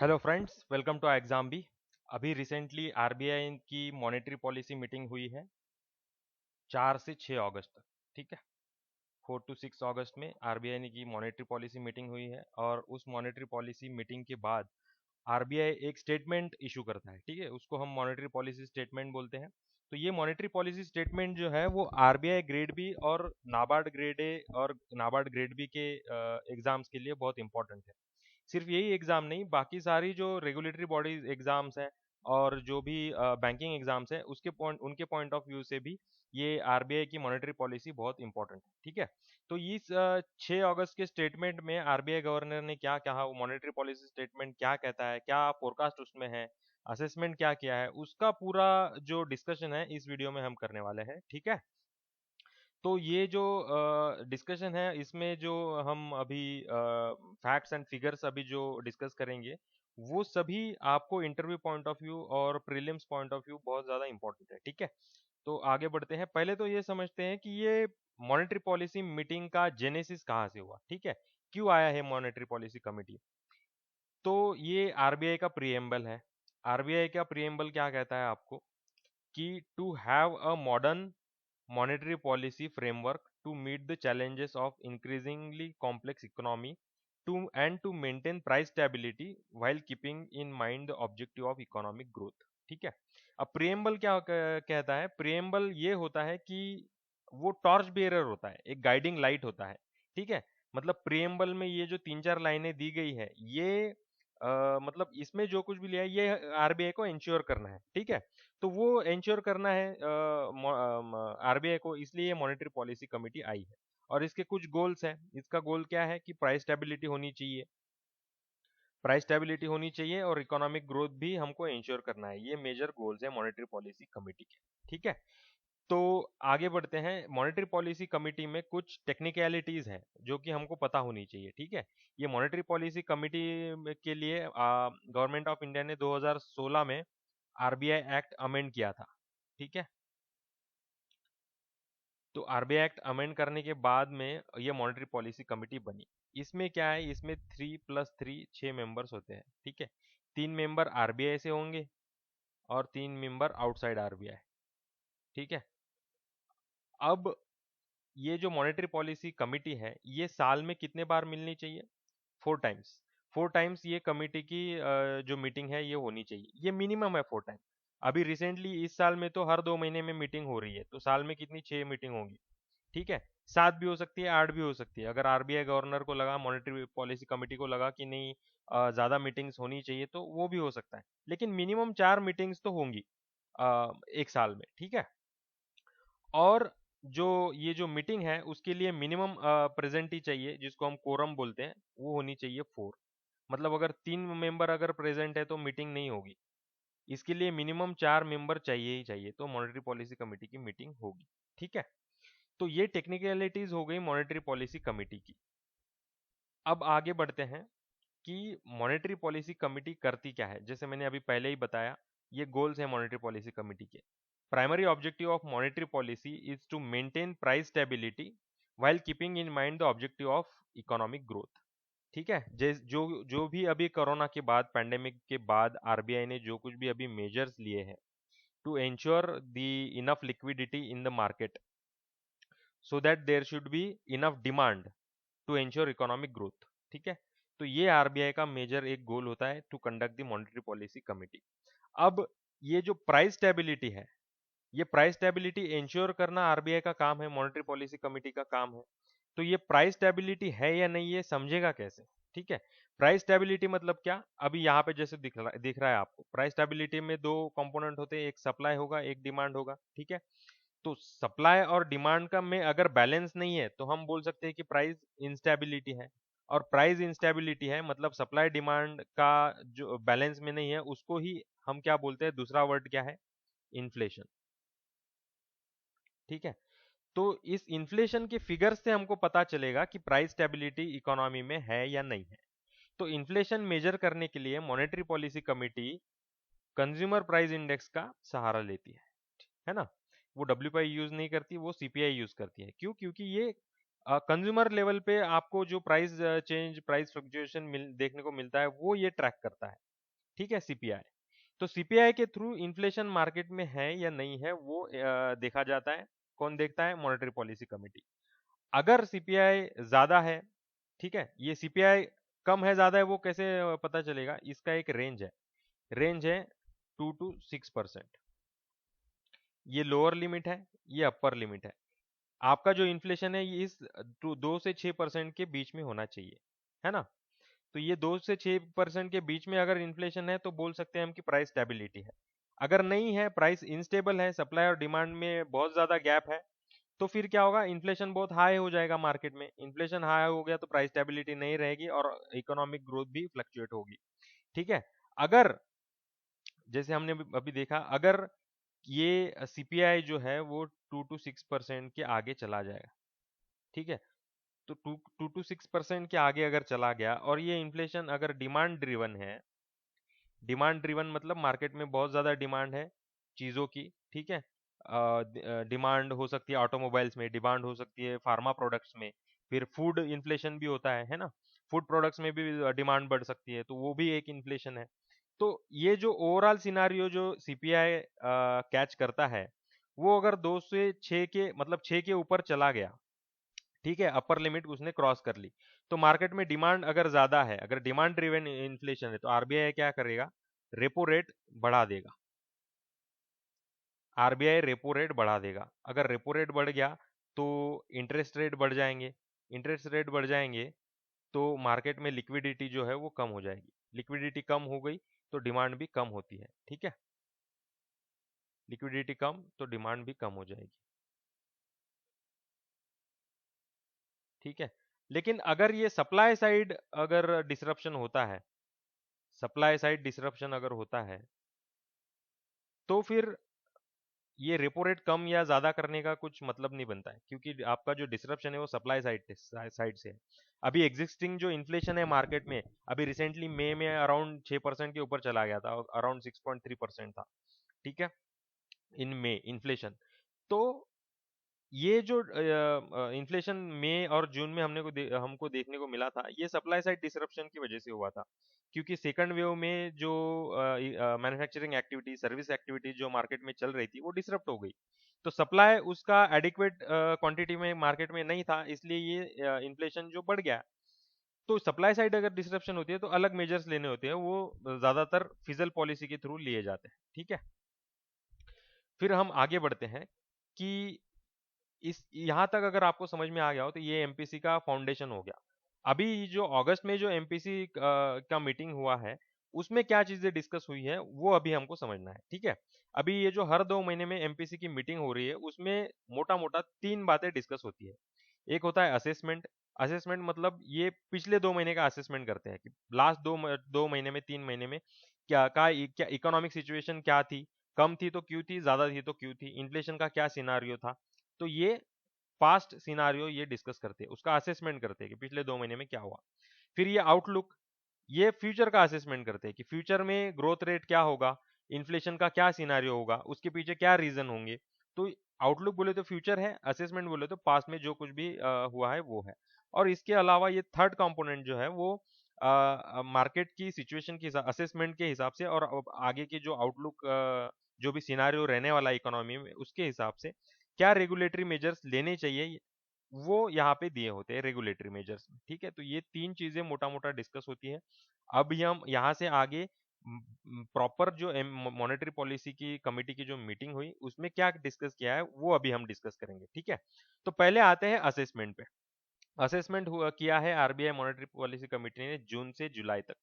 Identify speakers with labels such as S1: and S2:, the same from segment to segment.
S1: Hello friends, welcome to exam B. अभी recently RBI की monetary policy meeting हुई है 4 से 6 अगस्त तक। ठीक है, 4 to 6 अगस्त में आरबीआई ने की मॉनेटरी पॉलिसी मीटिंग हुई है और उस मॉनेटरी पॉलिसी मीटिंग के बाद आरबीआई एक स्टेटमेंट इशू करता है। ठीक है, उसको हम मॉनेटरी पॉलिसी स्टेटमेंट बोलते हैं। तो ये मॉनेटरी पॉलिसी स्टेटमेंट जो है वो आरबीआई ग्रेड बी और नाबार्ड ग्रेड ए और नाबार्ड ग्रेड बी के एग्जाम्स के लिए बहुत इंपॉर्टेंट है। सिर्फ यही एग्जाम नहीं, बाकी सारी जो रेगुलेटरी बॉडीज एग्जाम्स हैं और जो भी बैंकिंग एग्जाम्स हैं उसके पॉइंट उनके पॉइंट ऑफ व्यू से भी ये आरबीआई की मॉनेटरी पॉलिसी बहुत इंपॉर्टेंट है। ठीक है, तो इस 6 अगस्त के स्टेटमेंट में आरबीआई गवर्नर ने क्या कहा, वो मॉनेटरी पॉलिसी स्टेटमेंट क्या कहता है, क्या फोरकास्ट उसमें है, असेसमेंट क्या किया है, उसका पूरा जो डिस्कशन है इस वीडियो में हम करने वाले हैं। ठीक है, तो ये जो डिस्कशन है इसमें जो हम अभी फैक्ट्स एंड फिगर्स अभी जो डिस्कस करेंगे वो सभी आपको इंटरव्यू पॉइंट ऑफ व्यू और प्रीलिम्स पॉइंट ऑफ व्यू बहुत ज़्यादा इंपॉर्टेंट है। ठीक है, तो आगे बढ़ते हैं। पहले तो ये समझते हैं कि ये मॉनेटरी पॉलिसी मीटिंग का जेनेसिस कहाँ से हुआ। ठीक है, क्यों आया है मॉनेटरी पॉलिसी कमेटी। तो ये आरबीआई का प्रीएम्बल है। आरबीआई का प्रीएम्बल क्या कहता है आपको कि to have a modern monetary policy framework to meet the challenges of increasingly complex economy to maintain price stability while keeping in mind the objective of economic growth। ठीक है, अब प्रियम्बल क्या कहता है। प्रियम्बल ये होता है कि वो टॉर्च बेयरर होता है, एक गाइडिंग लाइट होता है। ठीक है, मतलब प्रियम्बल में ये जो 3-4 लाइनें दी गई है ये मतलब इसमें जो कुछ भी लिया है ये आरबीआई को इंश्योर करना है। ठीक है, तो वो इंश्योर करना है आरबीआई को, इसलिए मॉनेटरी पॉलिसी कमेटी आई है। और इसके कुछ गोल्स हैं। इसका गोल क्या है कि प्राइस स्टेबिलिटी होनी चाहिए, प्राइस स्टेबिलिटी होनी चाहिए और इकोनॉमिक ग्रोथ भी हमको इंश्योर करना है। ये मेजर गोल्स है मॉनेटरी पॉलिसी कमेटी के। ठीक है, तो आगे बढ़ते हैं। मॉनेटरी पॉलिसी कमेटी में कुछ टेक्निकलिटीज हैं जो कि हमको पता होनी चाहिए। ठीक है, ये मॉनेटरी पॉलिसी कमेटी के लिए गवर्नमेंट ऑफ इंडिया ने 2016 में आरबीआई एक्ट अमेंड किया था। ठीक है, तो आरबीआई एक्ट अमेंड करने के बाद में ये मॉनेटरी पॉलिसी कमेटी बनी। इसमें क्या है, इसमें 3+3 6 मेंबर्स होते हैं। ठीक है, 3 मेंबर आरबीआई से होंगे और 3 मेंबर आउटसाइड आरबीआई। ठीक है, अब ये जो मॉनेटरी पॉलिसी कमेटी है ये साल में कितने बार मिलनी चाहिए? 4 टाइम्स। 4 टाइम्स ये कमेटी की जो मीटिंग है ये होनी चाहिए, ये मिनिमम है 4 टाइम। अभी रिसेंटली इस साल में तो हर 2 महीने में मीटिंग हो रही है, तो साल में कितनी 6 मीटिंग होंगी। ठीक है, 7 भी हो सकती है, 8 भी हो सकती है। अगर आरबीआई गवर्नर को लगा, मॉनेटरी पॉलिसी कमेटी को लगा कि नहीं ज्यादा मीटिंग्स होनी चाहिए तो वो भी हो सकता है, लेकिन मिनिमम 4 मीटिंग्स तो होंगी एक साल में। ठीक है, और जो ये जो मीटिंग है उसके लिए मिनिमम प्रेजेंट ही चाहिए, जिसको हम कोरम बोलते हैं, वो होनी चाहिए 4। मतलब अगर 3 मेंबर अगर प्रेजेंट है तो मीटिंग नहीं होगी, इसके लिए मिनिमम 4 मेंबर चाहिए ही चाहिए, तो मॉनेटरी पॉलिसी कमेटी की मीटिंग होगी। ठीक है, तो ये टेक्निकलिटीज हो गई मॉनेटरी पॉलिसी कमेटी की। अब आगे बढ़ते हैं कि मॉनेटरी पॉलिसी कमेटी करती क्या है। जैसे मैंने अभी पहले ही बताया, ये गोल्स हैं मॉनेटरी पॉलिसी कमेटी के। Primary objective of monetary policy is to maintain price stability while keeping in mind the objective of economic growth. ठीक है, जो जो भी अभी कोरोना के बाद, पैंडेमिक के बाद आरबीआई ने जो कुछ भी अभी मेजर्स लिए हैं to ensure the enough liquidity in the market so that there should be enough demand to ensure economic growth. ठीक है, तो ये आरबीआई का मेजर एक गोल होता है to conduct the monetary policy committee. अब ये जो प्राइस स्टेबिलिटी है, ये प्राइस स्टेबिलिटी इंश्योर करना आरबीआई का काम है, मॉनेटरी पॉलिसी कमेटी का काम है। तो ये प्राइस स्टेबिलिटी है या नहीं ये समझेगा कैसे। ठीक है, प्राइस स्टेबिलिटी मतलब क्या, अभी यहाँ पे जैसे दिख रहा है आपको, प्राइस स्टेबिलिटी में दो कंपोनेंट होते हैं, एक सप्लाई होगा एक डिमांड होगा। ठीक है, तो सप्लाई और डिमांड का में अगर बैलेंस नहीं है तो हम बोल सकते हैं कि प्राइस इंस्टेबिलिटी है। और प्राइस इंस्टेबिलिटी है मतलब सप्लाई डिमांड का जो बैलेंस में नहीं है, उसको ही हम क्या बोलते हैं, दूसरा वर्ड क्या है, इन्फ्लेशन। ठीक है, तो इस इन्फ्लेशन के फिगर से हमको पता चलेगा कि प्राइस स्टेबिलिटी इकोनॉमी में है या नहीं है। तो इन्फ्लेशन मेजर करने के लिए monetary policy committee consumer price index का सहारा लेती है ना। वो डब्ल्यूपीआई यूज नहीं करती, वो सीपीआई यूज करती है। क्यों? क्योंकि ये कंज्यूमर लेवल पे आपको जो प्राइस चेंज, प्राइस फ्लक्चुएशन देखने को मिलता है वो ये ट्रैक करता है। ठीक है, सीपीआई। तो सीपीआई के थ्रू इन्फ्लेशन मार्केट में है या नहीं है वो देखा जाता है। कौन देखता है? Monetary policy committee. अगर सीपीआई ज्यादा है, ठीक है, ये सीपीआई कम है ज्यादा है वो कैसे पता चलेगा? इसका एक रेंज है 2 to 6%। ये लोअर लिमिट है, ये अपर लिमिट है। आपका जो इन्फ्लेशन है ये इस 2 से 6% के बीच में होना चाहिए, है ना? तो ये 2 से 6% के बीच में अगर इन्फ्लेशन है तो बोल सकते हैं हम कि प्राइस स्टेबिलिटी है। अगर नहीं है, प्राइस इनस्टेबल है, सप्लाई और डिमांड में बहुत ज्यादा गैप है, तो फिर क्या होगा? इन्फ्लेशन बहुत हाई हो जाएगा मार्केट में। इन्फ्लेशन हाई हो गया तो प्राइस स्टेबिलिटी नहीं रहेगी और इकोनॉमिक ग्रोथ भी फ्लक्चुएट होगी, ठीक है। अगर जैसे हमने अभी देखा, अगर ये सीपीआई जो है वो 2 to 6% के आगे चला जाएगा, ठीक है, तो 2 to 6% के आगे अगर चला गया और ये इन्फ्लेशन अगर डिमांड ड्रिवन है, डिमांड ड्रिवन मतलब मार्केट में बहुत ज्यादा डिमांड है चीजों की, ठीक है, डिमांड हो सकती है ऑटोमोबाइल्स में, डिमांड हो सकती है फार्मा प्रोडक्ट्स में, फिर फूड इन्फ्लेशन भी होता है ना, फूड प्रोडक्ट्स में भी डिमांड बढ़ सकती है, तो वो भी एक इन्फ्लेशन है। तो ये जो ओवरऑल सिनारियो जो सीपीआई कैच करता है, वो अगर 2 से 6 के मतलब 6 के ऊपर चला गया, ठीक है, अपर लिमिट उसने क्रॉस कर ली, तो मार्केट में डिमांड अगर ज्यादा है, अगर डिमांड ड्रिवन इन्फ्लेशन है, तो आरबीआई क्या करेगा? रेपो रेट बढ़ा देगा। आरबीआई रेपो रेट बढ़ा देगा। अगर रेपो रेट बढ़ गया तो इंटरेस्ट रेट बढ़ जाएंगे। इंटरेस्ट रेट बढ़ जाएंगे तो मार्केट में लिक्विडिटी जो है वो कम हो जाएगी। लिक्विडिटी कम हो गई तो डिमांड भी कम होती है, ठीक है। लिक्विडिटी कम तो डिमांड भी कम हो जाएगी, ठीक है। लेकिन अगर ये सप्लाई साइड अगर डिसरप्शन होता है, सप्लाई साइड डिसरप्शन अगर होता है, तो फिर ये रेपो रेट कम या ज्यादा करने का कुछ मतलब नहीं बनता है, क्योंकि आपका जो डिसरप्शन है वो सप्लाई साइड से है। अभी एग्जिस्टिंग जो इन्फ्लेशन है मार्केट में, अभी रिसेंटली मई में अराउंड 6% के ऊपर चला गया था, अराउंड 6.3% था, ठीक है, इन मई इन्फ्लेशन। तो ये जो इन्फ्लेशन मई और जून में हमको देखने को मिला था, ये सप्लाई साइड डिसरप्शन की वजह से हुआ था, क्योंकि सेकंड वेव में जो मैन्युफैक्चरिंग एक्टिविटी, सर्विस एक्टिविटी जो मार्केट में चल रही थी वो डिसरप्ट हो गई। तो सप्लाई उसका एडिक्वेट क्वांटिटी में मार्केट में नहीं था, इसलिए ये इन्फ्लेशन जो बढ़ गया। तो सप्लाई साइड अगर डिसरप्शन होती है तो अलग मेजर्स लेने होते हैं, वो ज्यादातर फिजल पॉलिसी के थ्रू लिए जाते हैं, ठीक है। फिर हम आगे बढ़ते हैं कि इस यहाँ तक अगर आपको समझ में आ गया हो तो ये एमपीसी का फाउंडेशन हो गया। अभी जो अगस्त में जो एमपीसी का मीटिंग हुआ है, उसमें क्या चीजें डिस्कस हुई है वो अभी हमको समझना है, ठीक है। अभी ये जो हर 2 महीने में एमपीसी की मीटिंग हो रही है, उसमें मोटा मोटा 3 बातें डिस्कस होती है। एक होता है असेसमेंट। असेसमेंट मतलब ये पिछले 2 महीने का असेसमेंट करते हैं कि लास्ट 2 महीने में, 3 महीने में क्या इकोनॉमिक सिचुएशन क्या थी, कम थी तो क्यों थी, ज्यादा थी तो क्यों थी, इन्फ्लेशन का क्या सिनारियो था। तो ये पास्ट सिनारियो ये डिस्कस करते हैं, उसका असेसमेंट करते हैं कि पिछले 2 महीने में क्या हुआ। फिर ये आउटलुक, ये फ्यूचर का असेसमेंट करते हैं कि फ्यूचर में ग्रोथ रेट क्या होगा, इन्फ्लेशन का क्या सिनारियो होगा, उसके पीछे क्या रीजन होंगे। तो आउटलुक बोले तो फ्यूचर है, असेसमेंट बोले तो पास्ट में जो कुछ भी हुआ है वो है। और इसके अलावा ये थर्ड कंपोनेंट जो है वो मार्केट की सिचुएशन की असेसमेंट के हिसाब से और आगे के जो आउटलुक जो भी सिनारियो रहने वाला इकोनॉमी में उसके हिसाब से क्या रेगुलेटरी मेजर्स लेने चाहिए, वो यहाँ पे दिए होते हैं रेगुलेटरी मेजर्स में, ठीक है। तो ये 3 चीजें मोटा मोटा डिस्कस होती है। अब हम यहाँ से आगे प्रॉपर जो मॉनेटरी पॉलिसी की कमेटी की जो मीटिंग हुई उसमें क्या डिस्कस किया है वो अभी हम डिस्कस करेंगे, ठीक है। तो पहले आते हैं असेसमेंट पे। असेसमेंट हुआ किया है आरबीआई मॉनेटरी पॉलिसी कमेटी ने जून से जुलाई तक,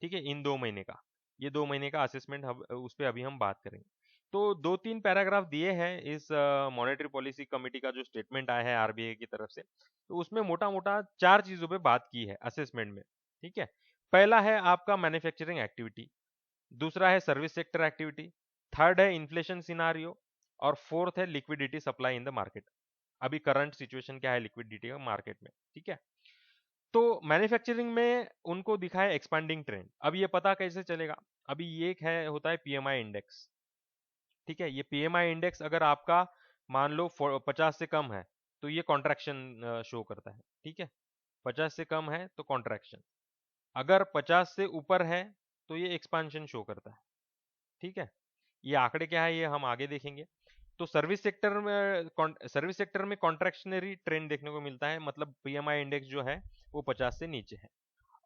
S1: ठीक है, इन 2 महीने का, ये 2 महीने का असेसमेंट उस पर अभी हम बात करेंगे। तो 2-3 पैराग्राफ दिए हैं इस मॉनेटरी पॉलिसी कमेटी का जो स्टेटमेंट आया है आरबीआई की तरफ से, तो उसमें मोटा मोटा 4 चीजों पे बात की है असेसमेंट में, ठीक है। पहला है आपका मैन्युफैक्चरिंग एक्टिविटी, दूसरा है सर्विस सेक्टर एक्टिविटी, थर्ड है इन्फ्लेशन सिनारियो, और फोर्थ है liquidity supply in the market. अभी करंट सिचुएशन क्या है लिक्विडिटी का मार्केट में, ठीक है। तो मैन्युफैक्चरिंग में उनको दिखाया एक्सपांडिंग ट्रेंड। अब ये पता कैसे चलेगा? अभी ये एक है होता है पीएमआई इंडेक्स, ठीक है। ये पीएमआई इंडेक्स अगर आपका मान लो 50 से कम है तो ये कॉन्ट्रैक्शन शो करता है, ठीक है। 50 से कम है तो कॉन्ट्रैक्शन, अगर 50 से ऊपर है तो ये एक्सपांशन शो करता है। ठीक है, ये आंकड़े क्या है ये हम आगे देखेंगे। तो सर्विस सेक्टर में कॉन्ट्रैक्शनरी ट्रेंड देखने को मिलता है, मतलब पीएमआई इंडेक्स जो है वो 50 से नीचे है।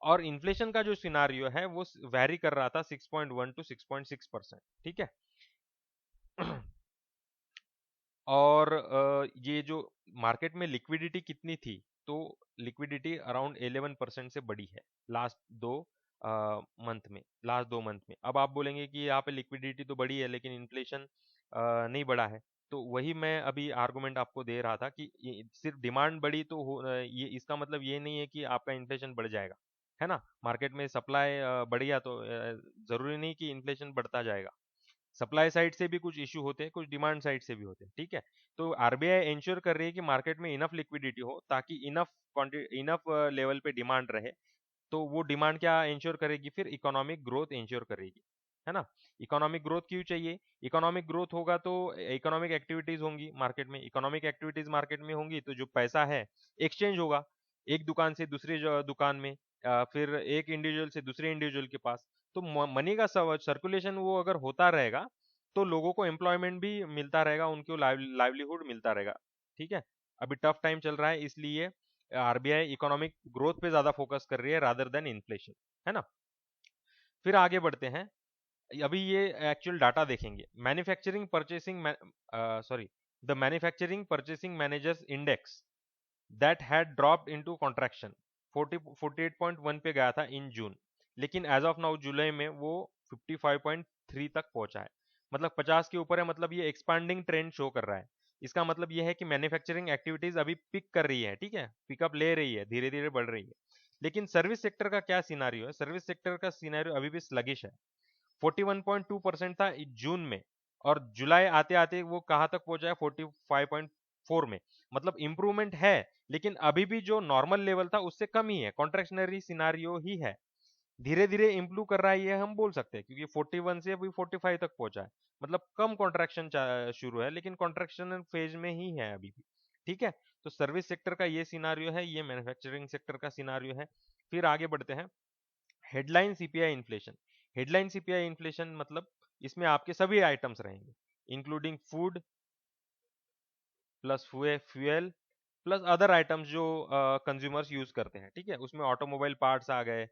S1: और इन्फ्लेशन का जो सिनारियो है वो वैरी कर रहा था 6.1 टू 6.6%। ठीक है। और ये जो मार्केट में लिक्विडिटी कितनी थी, तो लिक्विडिटी अराउंड 11% से बढ़ी है लास्ट दो मंथ में। अब आप बोलेंगे कि यहाँ पे लिक्विडिटी तो बढ़ी है लेकिन इन्फ्लेशन नहीं बढ़ा है। तो वही मैं अभी आर्गुमेंट आपको दे रहा था कि सिर्फ डिमांड बढ़ी तो ये इसका मतलब ये नहीं है कि आपका इन्फ्लेशन बढ़ जाएगा, है ना। मार्केट में सप्लाई बढ़ गया तो जरूरी नहीं कि इन्फ्लेशन बढ़ता जाएगा। सप्लाई साइड से भी कुछ इशू होते हैं, कुछ डिमांड साइड से भी होते हैं। ठीक है, तो आरबीआई इंश्योर कर रही है कि मार्केट में इनफ लिक्विडिटी हो ताकि इनफ लेवल पे डिमांड रहे। तो वो डिमांड क्या इंश्योर करेगी, फिर इकोनॉमिक ग्रोथ इंश्योर करेगी, है ना। इकोनॉमिक ग्रोथ क्यों चाहिए, इकोनॉमिक ग्रोथ होगा तो इकोनॉमिक एक्टिविटीज होंगी मार्केट में, इकोनॉमिक एक्टिविटीज मार्केट में होंगी तो जो पैसा है एक्सचेंज होगा एक दुकान से दूसरी दुकान में, फिर एक इंडिविजुअल से दूसरे इंडिविजुअल के पास। तो मनी का सर्कुलेशन वो अगर होता रहेगा तो लोगों को एम्प्लॉयमेंट भी मिलता रहेगा, उनको लाइवलीहुड मिलता रहेगा। ठीक है, अभी टफ टाइम चल रहा है इसलिए आरबीआई इकोनॉमिक ग्रोथ पे ज्यादा फोकस कर रही है रादर देन इन्फ्लेशन, है ना। फिर आगे बढ़ते हैं, अभी ये एक्चुअल डाटा देखेंगे। Manufacturing purchasing sorry the manufacturing purchasing managers index that had dropped into contraction 48.1 पे गया था इन जून, लेकिन एज ऑफ नाउ जुलाई में वो 55.3 तक पहुंचा है, मतलब 50 के ऊपर है, मतलब ये एक्सपांडिंग ट्रेंड शो कर रहा है। इसका मतलब ये है कि मैन्युफैक्चरिंग एक्टिविटीज अभी पिक कर रही है, ठीक है, पिकअप ले रही है, धीरे धीरे बढ़ रही है। लेकिन सर्विस सेक्टर का क्या सिनारियो है, सर्विस सेक्टर का सिनारियो अभी भी स्लगिश है। 41.2% था जून में, और जुलाई आते आते वो कहां तक पहुंचा है, 45.4 में। मतलब इंप्रूवमेंट है लेकिन अभी भी जो नॉर्मल लेवल था उससे कम ही है, कॉन्ट्रैक्शनरी सिनारियो ही है। धीरे धीरे इंप्रूव कर रहा है ये हम बोल सकते हैं, क्योंकि 41 से अभी 45 तक पहुंचा है, मतलब कम कॉन्ट्रैक्शन शुरू है लेकिन कॉन्ट्रैक्शन फेज में ही है अभी भी। ठीक है, तो सर्विस सेक्टर का ये सिनारियो है, ये मैन्युफैक्चरिंग सेक्टर का सिनारियो है। फिर आगे बढ़ते हैं, headline CPI inflation. Headline CPI inflation मतलब इसमें आपके सभी आइटम्स रहेंगे, including food plus fuel plus other items जो कंज्यूमर्स यूज करते हैं। ठीक है, उसमें ऑटोमोबाइल पार्ट्स आ गए,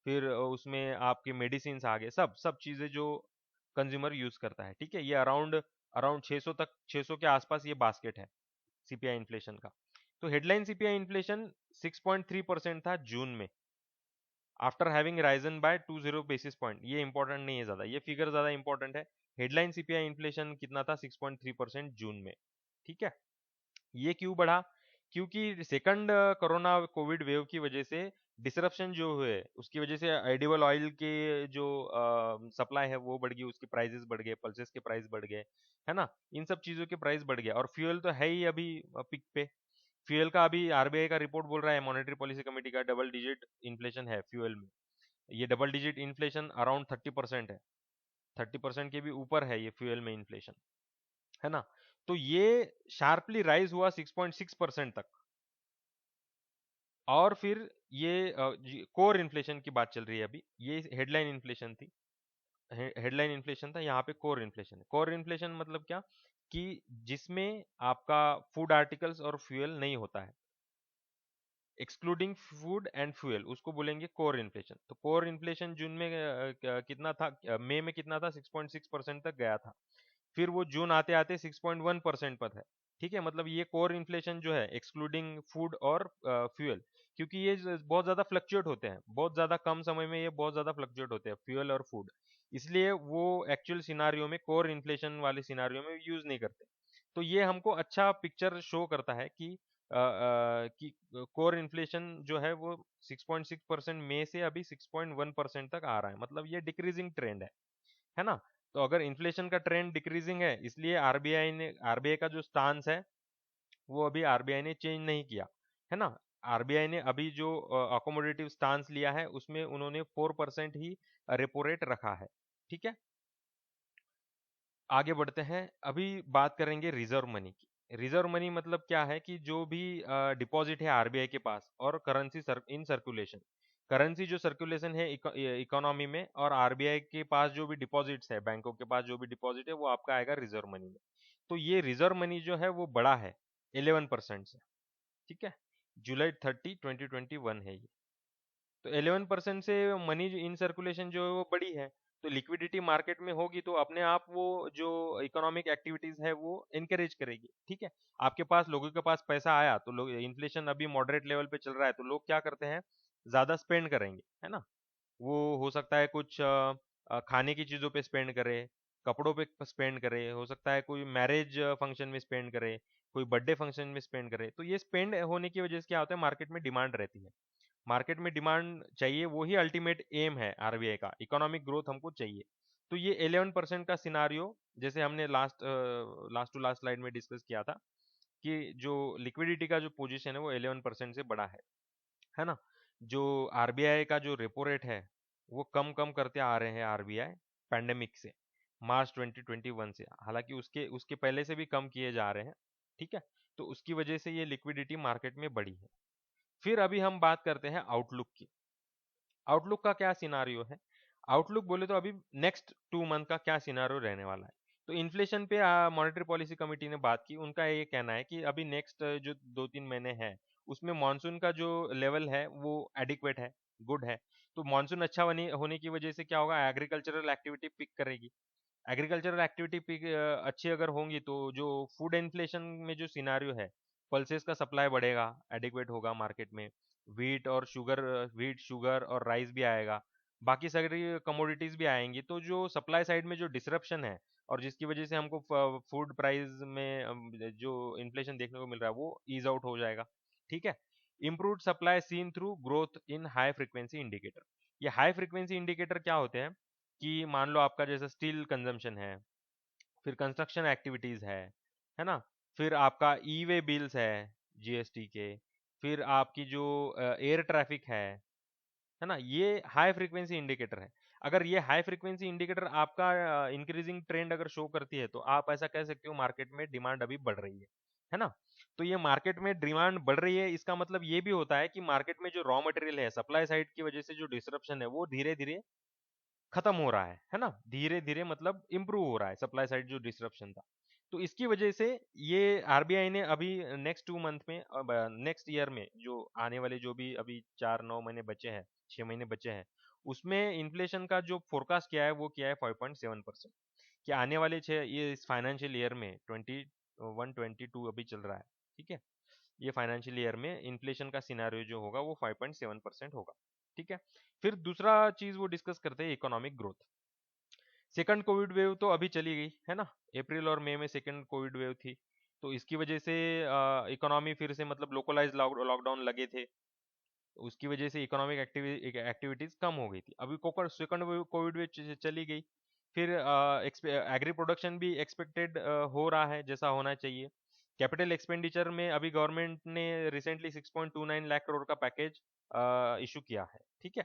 S1: फिर उसमें आपके मेडिसिन आ गए, सब सब चीजें जो कंज्यूमर यूज करता है। ठीक है, ये अराउंड अराउंड 600 तक, 600 के आसपास ये बास्केट है सीपीआई इन्फ्लेशन का। तो हेडलाइन सीपीआई इन्फ्लेशन 6.3% था जून में, after having Ryzen bye 20 basis point. ये इंपॉर्टेंट नहीं है ज्यादा, ये फिगर ज्यादा इंपॉर्टेंट है। हेडलाइन सीपीआई इन्फ्लेशन कितना था, 6.3% जून में। ठीक है, ये क्यों बढ़ा, क्योंकि सेकंड कोरोना कोविड वेव की वजह से डिसरप्शन जो हुए उसकी वजह से एडिबल ऑयल के जो सप्लाई है वो बढ़ गई, उसके प्राइसेस बढ़ गए, पल्सेस के प्राइस बढ़ गए, है ना। इन सब चीजों के प्राइस बढ़ गया, और फ्यूल तो है ही अभी पिक पे। फ्यूल का अभी आरबीआई का रिपोर्ट बोल रहा है, मॉनेटरी पॉलिसी कमेटी का, डबल डिजिट इन्फ्लेशन है फ्यूल में। ये डबल डिजिट इन्फ्लेशन अराउंड 30% है, 30% के भी ऊपर है ये फ्यूल में इन्फ्लेशन, है ना। तो ये शार्पली राइज हुआ 6.6% तक। और फिर ये कोर इन्फ्लेशन की बात चल रही है अभी, ये हेडलाइन इन्फ्लेशन थी, हेडलाइन इन्फ्लेशन था, यहाँ पे कोर इन्फ्लेशन है। कोर इन्फ्लेशन मतलब क्या, कि जिसमें आपका फूड आर्टिकल्स और फ्यूल नहीं होता है, एक्सक्लूडिंग फूड एंड फ्यूल, उसको बोलेंगे कोर इन्फ्लेशन। तो कोर इन्फ्लेशन जून में कितना था, मई में कितना था, 6.6% तक गया था, फिर वो जून आते आते 6.1% पर है। ठीक है, मतलब ये कोर इन्फ्लेशन जो है एक्सक्लूडिंग फूड और फ्यूल, क्योंकि ये बहुत ज्यादा फ्लक्चुएट होते हैं, बहुत ज्यादा कम समय में ये बहुत ज्यादा फ्लक्चुएट होते हैं फ्यूल और फूड, इसलिए वो एक्चुअल सिनारियो में, कोर इन्फ्लेशन वाले सिनारियो में यूज नहीं करते। तो ये हमको अच्छा पिक्चर शो करता है कि कोर इन्फ्लेशन जो है वो 6.6% में से अभी 6.1% तक आ रहा है, मतलब ये डिक्रीजिंग ट्रेंड है ना। तो अगर इन्फ्लेशन का ट्रेंड डिक्रीजिंग है, इसलिए आरबीआई का जो स्टांस है वो अभी आरबीआई ने चेंज नहीं किया, है ना। आरबीआई ने अभी जो अकोमोडेटिव स्टांस लिया है उसमें उन्होंने 4% ही रेपो रेट रखा है। ठीक है, आगे बढ़ते हैं, अभी बात करेंगे रिजर्व मनी की। रिजर्व मनी मतलब क्या है, कि जो भी डिपॉजिट है आरबीआई के पास और करेंसी इन सर्कुलेशन, करेंसी जो सर्कुलेशन है इकोनॉमी में, और आरबीआई के पास जो भी डिपॉजिट्स है, बैंकों के पास जो भी डिपॉजिट है, वो आपका आएगा रिजर्व मनी में। तो ये रिजर्व मनी जो है वो बड़ा है 11% से, ठीक है। जुलाई 30, 2021 है ये। तो 11% से मनी इन सर्कुलेशन जो है वो बड़ी है, तो लिक्विडिटी मार्केट में होगी तो अपने आप वो जो इकोनॉमिक एक्टिविटीज है वो इनकरेज करेगी, ठीक है। आपके पास, लोगों के पास पैसा आया तो लोग, इन्फ्लेशन अभी मॉडरेट लेवल पे चल रहा है तो लोग क्या करते हैं, ज्यादा स्पेंड करेंगे, है ना। वो हो सकता है कुछ खाने की चीज़ों पे स्पेंड करे, कपड़ों पे स्पेंड करे, हो सकता है कोई मैरिज फंक्शन में स्पेंड करे, कोई बर्थडे फंक्शन में स्पेंड करे। तो ये स्पेंड होने की वजह से क्या होता है, मार्केट में डिमांड रहती है। मार्केट में डिमांड चाहिए, वही अल्टीमेट एम है आरबीआई का, इकोनॉमिक ग्रोथ हमको चाहिए। तो ये 11% का सिनारियो, जैसे हमने लास्ट टू लास्ट स्लाइड में डिस्कस किया था, कि जो लिक्विडिटी का जो पोजीशन है वो 11% से बड़ा है ना। जो आरबीआई का जो रेपो रेट है वो कम कम करते आ रहे हैं आरबीआई पैंडेमिक से, मार्च 2021 से, हालांकि उसके उसके पहले से भी कम किए जा रहे हैं, ठीक है। तो उसकी वजह से ये लिक्विडिटी मार्केट में बढ़ी है। फिर अभी हम बात करते हैं आउटलुक की। आउटलुक का क्या सिनारियो है, आउटलुक बोले तो अभी नेक्स्ट 2 मंथ का क्या सिनारियो रहने वाला है। तो इन्फ्लेशन पे मॉनेटरी पॉलिसी कमेटी ने बात की, उनका ये कहना है कि अभी नेक्स्ट जो 2-3 महीने हैं उसमें मानसून का जो लेवल है वो एडिक्वेट है, गुड है। तो मानसून अच्छा होने की वजह से क्या होगा, एग्रीकल्चरल एक्टिविटी पिक करेगी। एग्रीकल्चरल एक्टिविटी पिक अच्छी अगर होंगी तो जो फूड इन्फ्लेशन में जो सिनारियो है, पल्सेस का सप्लाई बढ़ेगा, एडिक्वेट होगा मार्केट में। वीट शुगर और राइस भी आएगा, बाकी सारी कमोडिटीज भी आएंगी। तो जो सप्लाई साइड में जो डिसरप्शन है और जिसकी वजह से हमको फूड प्राइस में जो इन्फ्लेशन देखने को मिल रहा है वो ईज आउट हो जाएगा, ठीक है। Improved supply seen through growth in high frequency indicator. ये हाई फ्रीक्वेंसी इंडिकेटर क्या होते हैं, कि मान लो आपका जैसे स्टील कंजम्पशन है, फिर कंस्ट्रक्शन एक्टिविटीज है ना, फिर आपका ई वे बिल्स है जीएसटी के, फिर आपकी जो एयर ट्रैफिक है ना, ये हाई फ्रीक्वेंसी इंडिकेटर है। अगर ये हाई फ्रीक्वेंसी इंडिकेटर आपका इंक्रीजिंग ट्रेंड अगर शो करती है तो आप ऐसा कह सकते हो मार्केट में डिमांड अभी बढ़ रही है ना। तो ये मार्केट में डिमांड बढ़ रही है, इसका मतलब ये भी होता है कि मार्केट में जो रॉ मटेरियल है, सप्लाई साइड की वजह से जो डिसरप्शन है वो धीरे धीरे खत्म हो रहा है ना। धीरे धीरे मतलब इंप्रूव हो रहा है, सप्लाई साइड जो डिसरप्शन था। तो इसकी वजह से ये आरबीआई ने अभी नेक्स्ट 2 मंथ में, अब नेक्स्ट ईयर में जो आने वाले, जो भी अभी 4-9 महीने बचे हैं, 6 महीने बचे हैं, उसमें इन्फ्लेशन का जो फोरकास्ट किया है वो किया है 5.7%। कि आने वाले ये इस फाइनेंशियल ईयर में 21-22 अभी चल रहा है, ठीक है। ये फाइनेंशियल ईयर में इन्फ्लेशन का सिनारियो जो होगा वो 5.7% होगा, ठीक है। फिर दूसरा चीज वो डिस्कस करते हैं, economic growth. Second Covid wave तो अभी चली गई है ना, अप्रैल और मई में सेकंड कोविड वेव थी। तो इसकी वजह से इकोनॉमी फिर से, मतलब लोकलाइज लॉकडाउन लगे थे, उसकी वजह से इकोनॉमिक एक्टिविटीज कम हो गई थी। अभी सेकंड कोविड वेव चली गई, फिर एग्री प्रोडक्शन भी एक्सपेक्टेड हो रहा है जैसा होना चाहिए। कैपिटल एक्सपेंडिचर में अभी गवर्नमेंट ने रिसेंटली 6.29 लाख करोड़ का पैकेज इशू किया है, ठीक है।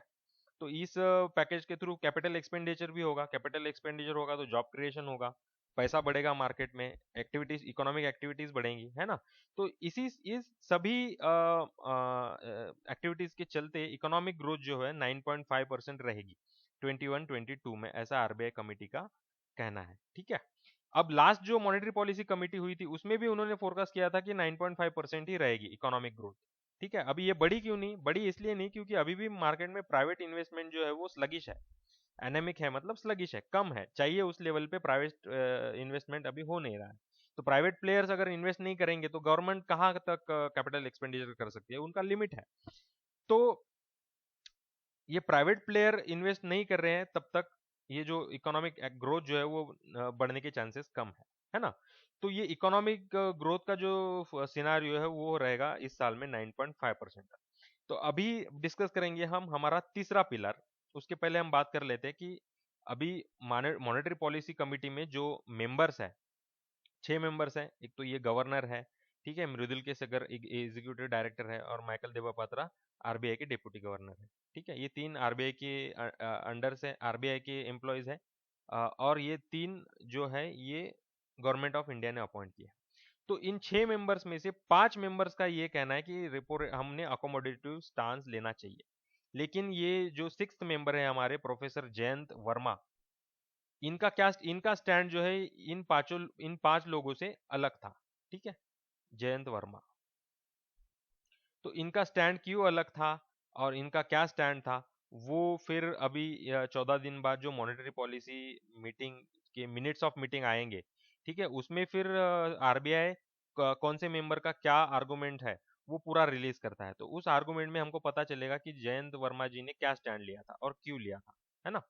S1: तो इस पैकेज के थ्रू कैपिटल एक्सपेंडिचर भी होगा, कैपिटल एक्सपेंडिचर होगा तो जॉब क्रिएशन होगा, पैसा बढ़ेगा मार्केट में, एक्टिविटीज, इकोनॉमिक एक्टिविटीज बढ़ेंगी, है ना। तो इस सभी एक्टिविटीज के चलते इकोनॉमिक ग्रोथ जो है 9.5% रहेगी 21-22 में, ऐसा आरबीआई कमेटी का कहना है, ठीक है। अब लास्ट जो मॉनेटरी पॉलिसी कमेटी हुई थी उसमें भी उन्होंने फोरकास्ट किया था कि 9.5% ही रहेगी इकोनॉमिक ग्रोथ, ठीक है। अभी ये बढ़ी क्यों नहीं, बढ़ी इसलिए नहीं क्योंकि अभी भी मार्केट में प्राइवेट इन्वेस्टमेंट जो है वो स्लगिश है, एनेमिक है, मतलब स्लगिश है, कम है, चाहिए उस लेवल पे प्राइवेट इन्वेस्टमेंट अभी हो नहीं रहा है। तो प्राइवेट प्लेयर्स अगर इन्वेस्ट नहीं करेंगे तो गवर्नमेंट कहाँ तक कैपिटल एक्सपेंडिचर कर सकती है, उनका लिमिट है। तो ये प्राइवेट प्लेयर इन्वेस्ट नहीं कर रहे हैं तब तक ये जो इकोनॉमिक ग्रोथ जो है वो बढ़ने के चांसेस कम है ना। तो ये इकोनॉमिक ग्रोथ का जो सिनारियो है वो रहेगा इस साल में 9.5% का। तो अभी डिस्कस करेंगे हम हमारा तीसरा पिलर। उसके पहले हम बात कर लेते हैं कि अभी मॉनेटरी पॉलिसी कमिटी में जो मेंबर्स है, 6 मेंबर्स हैं। एक तो ये गवर्नर है, ठीक है, मृदुल के सगर एग्जीक्यूटिव डायरेक्टर है, और माइकल देबापात्रा आरबीआई के डिप्टी गवर्नर है, ठीक है। ये तीन आरबीआई के अंडर से आरबीआई के एम्प्लॉयज है, और ये तीन जो है ये गवर्नमेंट ऑफ इंडिया ने अपॉइंट किया। तो इन 6 मेंबर्स में से 5 मेंबर्स का ये कहना है कि हमने अकोमोडेटिव स्टांस लेना चाहिए। लेकिन ये जो सिक्स्थ मेंबर है हमारे प्रोफेसर जयंत वर्मा, इनका स्टैंड जो है इन पांच लोगों से अलग था। ठीक है, जयंत वर्मा। तो इनका स्टैंड क्यों अलग था और इनका क्या स्टैंड था, वो फिर अभी 14 दिन बाद जो मॉनेटरी पॉलिसी मीटिंग के मिनट्स ऑफ मीटिंग आएंगे, ठीक है, उसमें फिर आरबीआई कौन से मेंबर का क्या आर्गुमेंट है वो पूरा रिलीज करता है। तो उस आर्गुमेंट में हमको पता चलेगा कि जयंत वर्मा जी ने क्या स्टैंड लिया था और क्यों लिया था, है ना।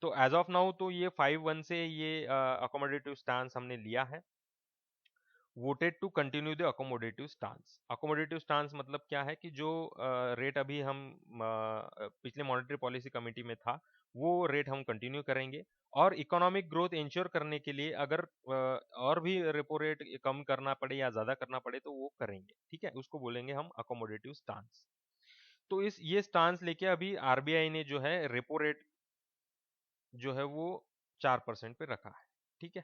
S1: तो एज ऑफ नाउ तो ये 5-1 से ये अकोमोडेटिव स्टांस हमने लिया है। Voted to continue the accommodative stance. Accommodative stance मतलब क्या है कि जो रेट अभी हम पिछले मॉनेटरी पॉलिसी कमेटी में था वो रेट हम कंटिन्यू करेंगे, और इकोनॉमिक ग्रोथ इंश्योर करने के लिए अगर और भी रेपो रेट कम करना पड़े या ज्यादा करना पड़े तो वो करेंगे। ठीक है, उसको बोलेंगे हम अकोमोडेटिव स्टांस। तो इस ये स्टांस लेके अभी आरबीआई ने जो है रेपो रेट जो है वो 4% पे रखा है। ठीक है,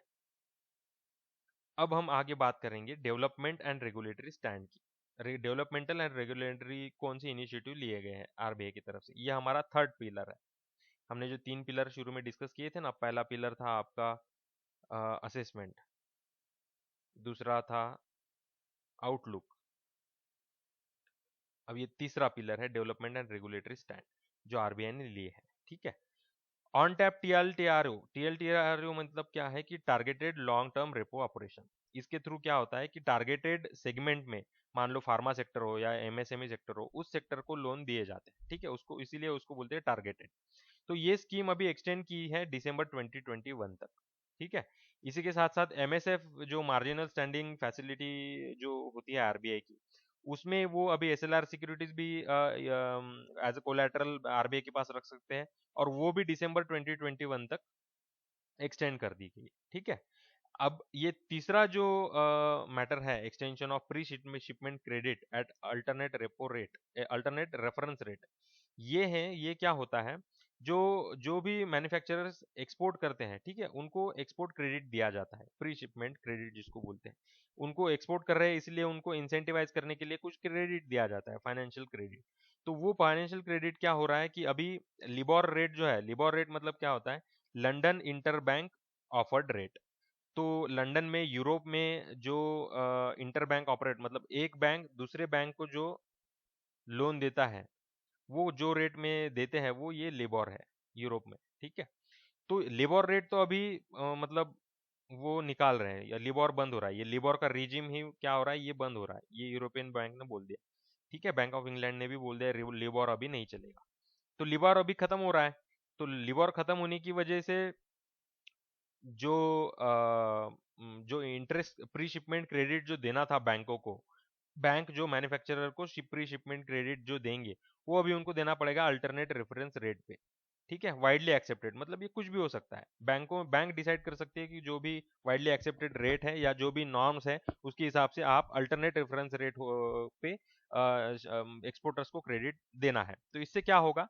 S1: अब हम आगे बात करेंगे डेवलपमेंट एंड रेगुलेटरी स्टैंड की। डेवलपमेंटल एंड रेगुलेटरी कौन से इनिशिएटिव लिए गए हैं आरबीआई की तरफ से, ये हमारा थर्ड पिलर है। हमने जो 3 पिलर शुरू में डिस्कस किए थे ना, पहला पिलर था आपका असेसमेंट, दूसरा था आउटलुक, अब ये तीसरा पिलर है डेवलपमेंट एंड रेगुलेटरी स्टैंड जो आरबीआई ने लिए है। ठीक है, ऑन टैप टीएलटीआरओ। टीएलटीआरओ मतलब क्या है कि targeted long term repo operation. इसके थ्रू क्या होता है कि टारगेटेड सेगमेंट में, मान लो फार्मा सेक्टर हो या एमएसएमई सेक्टर हो, उस सेक्टर को लोन दिए जाते हैं। ठीक है, उसको इसीलिए उसको बोलते हैं टारगेटेड। तो ये स्कीम अभी एक्सटेंड की है दिसंबर 2021 तक। ठीक है, इसी के साथ साथ एमएसएफ जो मार्जिनल स्टैंडिंग फैसिलिटी जो होती है आरबीआई की, उसमें वो अभी एसएलआर सिक्योरिटीज भी एज ए कोलैटरल आरबीआई के पास रख सकते हैं, और वो भी दिसंबर 2021 तक एक्सटेंड कर दी गई। ठीक है, अब ये तीसरा जो मैटर है, extension of pre shipment credit at alternate repo rate, alternate reference rate, ये है, ये क्या होता है, जो जो भी मैन्युफैक्चरर्स एक्सपोर्ट करते हैं, ठीक है, उनको एक्सपोर्ट क्रेडिट दिया जाता है, प्री शिपमेंट क्रेडिट जिसको बोलते हैं। उनको एक्सपोर्ट कर रहे हैं इसलिए उनको इंसेंटिवाइज करने के लिए कुछ क्रेडिट दिया जाता है, फाइनेंशियल क्रेडिट। तो वो फाइनेंशियल क्रेडिट क्या हो रहा है कि अभी लिबोर रेट जो है, लिबोर रेट मतलब क्या होता है, London inter bank offered rate. तो लंदन में, यूरोप में जो इंटर बैंक ऑपरेट मतलब एक बैंक दूसरे बैंक को जो लोन देता है, वो जो रेट में देते हैं वो ये लिबोर है यूरोप में। ठीक है, तो लिबोर रेट तो अभी मतलब वो निकाल रहे हैं, या लिबोर बंद हो रहा है, ये लिबोर का रिजिम ही क्या हो रहा है, ये बंद हो रहा है, ये यूरोपियन बैंक ने बोल दिया। ठीक है, बैंक ऑफ इंग्लैंड ने भी बोल दिया लिबोर अभी नहीं चलेगा। तो लिबोर अभी खत्म हो रहा है। तो लिबोर खत्म होने की वजह से जो जो इंटरेस्ट प्री शिपमेंट क्रेडिट जो देना था बैंकों को, बैंक जो मैन्युफैक्चरर को प्री शिपमेंट क्रेडिट जो देंगे वो अभी उनको देना पड़ेगा अल्टरनेट रेफरेंस रेट पे। ठीक है, वाइडली एक्सेप्टेड मतलब ये कुछ भी हो सकता है, बैंक डिसाइड कर सकते हैं कि जो भी वाइडली एक्सेप्टेड रेट है या जो भी नॉर्म्स है उसके हिसाब से आप अल्टरनेट रेफरेंस रेट पे एक्सपोर्टर्स को क्रेडिट देना है। तो इससे क्या होगा,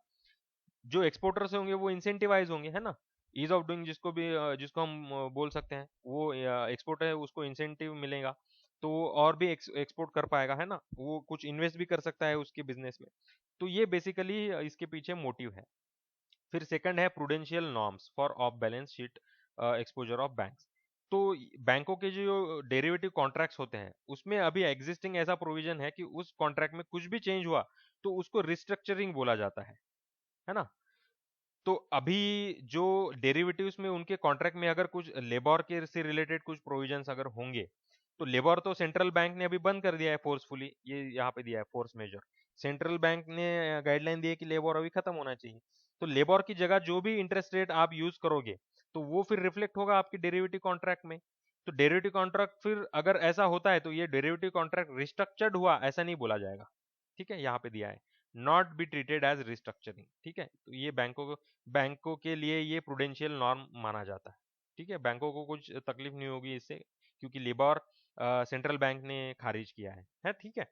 S1: जो एक्सपोर्टर्स होंगे वो इंसेंटिवाइज होंगे, है ना। ईज ऑफ डूइंग जिसको भी जिसको हम बोल सकते हैं, वो एक्सपोर्टर है उसको इंसेंटिव मिलेगा, तो वो और भी एक्सपोर्ट कर पाएगा, है ना, वो कुछ इन्वेस्ट भी कर सकता है उसके बिजनेस में। तो ये बेसिकली इसके पीछे मोटिव है। फिर सेकंड है prudential norms for of balance sheet exposure of banks. तो बैंकों के जो डेरिवेटिव कॉन्ट्रैक्ट्स होते हैं उसमें अभी एग्जिस्टिंग ऐसा प्रोविजन है कि उस कॉन्ट्रैक्ट में कुछ भी चेंज हुआ तो उसको रिस्ट्रक्चरिंग बोला जाता है ना। तो अभी जो डेरिवेटिव्स में उनके कॉन्ट्रैक्ट में अगर कुछ लेबर के से रिलेटेड कुछ प्रोविजंस अगर होंगे, तो लेबर तो सेंट्रल बैंक ने अभी बंद कर दिया है फोर्सफुली, ये यहाँ पे दिया है फोर्स मेजर। सेंट्रल बैंक ने गाइडलाइन दी है कि लेबर अभी खत्म होना चाहिए। तो लेबर की जगह जो भी इंटरेस्ट रेट आप यूज करोगे तो वो फिर रिफ्लेक्ट होगा आपकी डेरिवेटिव कॉन्ट्रैक्ट में। तो डेरिवेटिव कॉन्ट्रैक्ट फिर अगर ऐसा होता है तो ये डेरिवेटिव कॉन्ट्रैक्ट रिस्ट्रक्चर्ड हुआ ऐसा नहीं बोला जाएगा। ठीक है, यहाँ पे दिया है not be treated as restructuring. ठीक है, तो ये बैंकों के लिए ये प्रूडेंशियल नॉर्म माना जाता है। ठीक है, बैंकों को कुछ तकलीफ नहीं होगी इससे, क्योंकि लिबोर सेंट्रल बैंक ने खारिज किया है। ठीक है,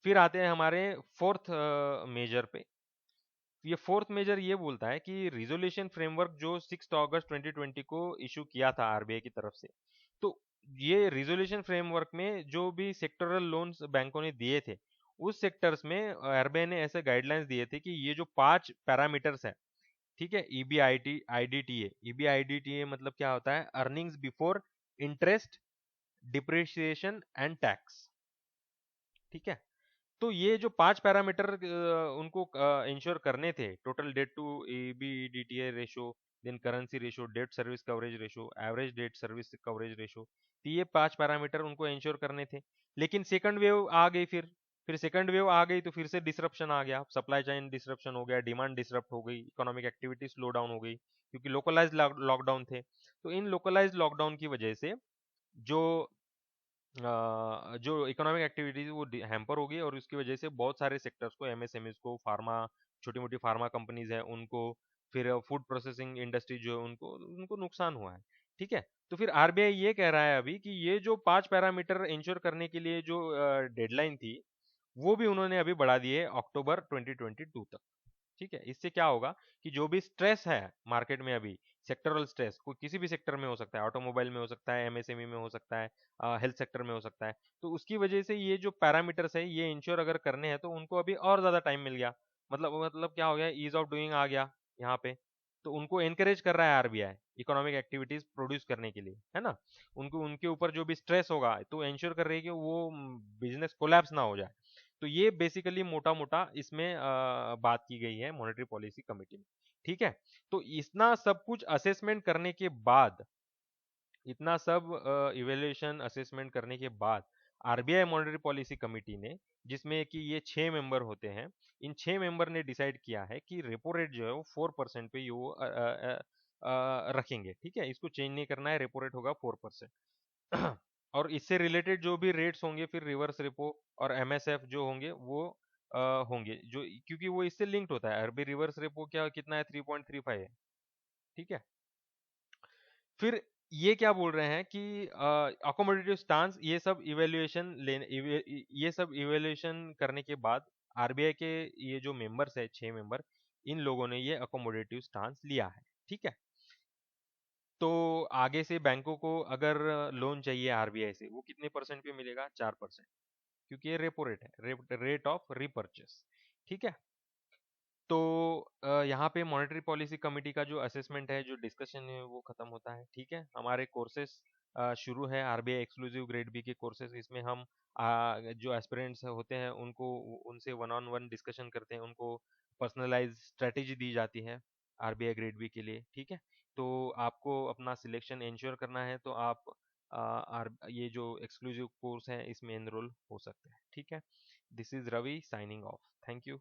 S1: फिर आते हैं हमारे फोर्थ मेजर पे। ये फोर्थ मेजर ये बोलता है कि रिजोल्यूशन फ्रेमवर्क जो 6 अगस्त 2020 को इशू किया था आरबीआई की तरफ से, तो ये रिजोल्यूशन फ्रेमवर्क में जो भी सेक्टरल लोन्स बैंकों ने दिए थे उस सेक्टर्स में आरबीआई ने ऐसे गाइडलाइंस दिए थे कि ये जो 5 पैरामीटर्स है, ठीक है, ईबीआईटी आईडीटीए, ईबीआईडीटीए मतलब क्या होता है, earnings before interest depreciation and tax, ठीक है। तो ये जो 5 पैरामीटर उनको इंश्योर करने थे, total debt to EBITDA ratio, then currency ratio, debt service coverage ratio, average debt service coverage ratio, तो ये 5 पैरामीटर उनको इंश्योर करने थे। लेकिन सेकंड वेव आ गई, फिर सेकंड वेव आ गई तो फिर से डिसरप्शन आ गया, सप्लाई चेन डिसरप्शन हो गया, डिमांड डिसरप्ट हो गई, इकोनॉमिक एक्टिविटी स्लो डाउन हो गई, क्योंकि लोकलाइज लॉकडाउन थे। तो इन लोकलाइज लॉकडाउन की वजह से जो जो इकोनॉमिक एक्टिविटीज वो हैम्पर हो गई, और उसकी वजह से बहुत सारे सेक्टर्स को, एमएसएमईज को, फार्मा, छोटी मोटी फार्मा कंपनीज है उनको, फिर फूड प्रोसेसिंग इंडस्ट्री जो है उनको उनको नुकसान हुआ है, ठीक है। तो फिर आरबीआई ये कह रहा है अभी कि ये जो 5 पैरामीटर इंश्योर करने के लिए जो डेडलाइन थी, वो भी उन्होंने अभी बढ़ा दी है अक्टूबर 2022 तक, ठीक है। इससे क्या होगा कि जो भी स्ट्रेस है मार्केट में अभी, सेक्टरल स्ट्रेस, कोई किसी भी सेक्टर में हो सकता है, ऑटोमोबाइल में हो सकता है, एमएसएमई में हो सकता है, हेल्थ सेक्टर में हो सकता है, तो उसकी वजह से ये जो पैरामीटर्स है ये इंश्योर अगर करने हैं तो उनको अभी और ज्यादा टाइम मिल गया। मतलब क्या हो गया, ईज ऑफ डूइंग आ गया यहाँ पे। तो उनको एनकरेज कर रहा है आरबीआई इकोनॉमिक एक्टिविटीज प्रोड्यूस करने के लिए, है ना। उनको उनके ऊपर जो भी स्ट्रेस होगा तो इंश्योर कर रही है कि वो बिजनेस कोलैप्स ना हो जाए। तो ये बेसिकली मोटा मोटा इसमें बात की गई है मॉनेटरी पॉलिसी कमेटी में, ठीक है। तो इतना सब कुछ असेसमेंट करने के बाद, इतना सब इवेल्युएशन असेसमेंट करने के बाद, आरबीआई मॉनेटरी पॉलिसी कमेटी ने, जिसमें कि ये 6 मेंबर होते हैं, इन 6 मेंबर ने डिसाइड किया है कि रेपो रेट जो है वो 4% पे ये वो रखेंगे, ठीक है। इसको चेंज नहीं करना है, रेपो रेट होगा 4%। और इससे रिलेटेड जो भी रेट्स होंगे, फिर रिवर्स रेपो और एमएसएफ जो होंगे वो होंगे, जो क्योंकि वो इससे लिंक्ड होता है। अरबी रिवर्स रेपो क्या कितना है, 3.35 है, ठीक है। फिर ये क्या बोल रहे हैं कि अकोमोडेटिव स्टांस, ये सब इवेल्युएशन करने के बाद आरबीआई के ये जो मेंबर्स है, 6 मेंबर, इन लोगों ने ये अकोमोडेटिव स्टांस लिया है, ठीक है। तो आगे से बैंकों को अगर लोन चाहिए आरबीआई से, वो कितने परसेंट पे मिलेगा, 4%, क्योंकि ये रेपो रेट है, रेट ऑफ रिपर्चेस, ठीक है। तो यहाँ पे मॉनेटरी पॉलिसी कमेटी का जो असेसमेंट है, जो डिस्कशन है, वो खत्म होता है, ठीक है। हमारे कोर्सेज शुरू है, आरबीआई एक्सक्लूसिव ग्रेड बी के कोर्सेज। इसमें हम जो एस्पिरेंट्स होते हैं उनको, उनसे वन ऑन वन डिस्कशन करते हैं, उनको पर्सनलाइज स्ट्रेटेजी दी जाती है आरबीआई ग्रेड बी के लिए, ठीक है। तो आपको अपना सिलेक्शन इंश्योर करना है तो आप ये जो एक्सक्लूसिव कोर्स है इसमें एनरोल हो सकते हैं, ठीक है। This is Ravi signing off, thank you.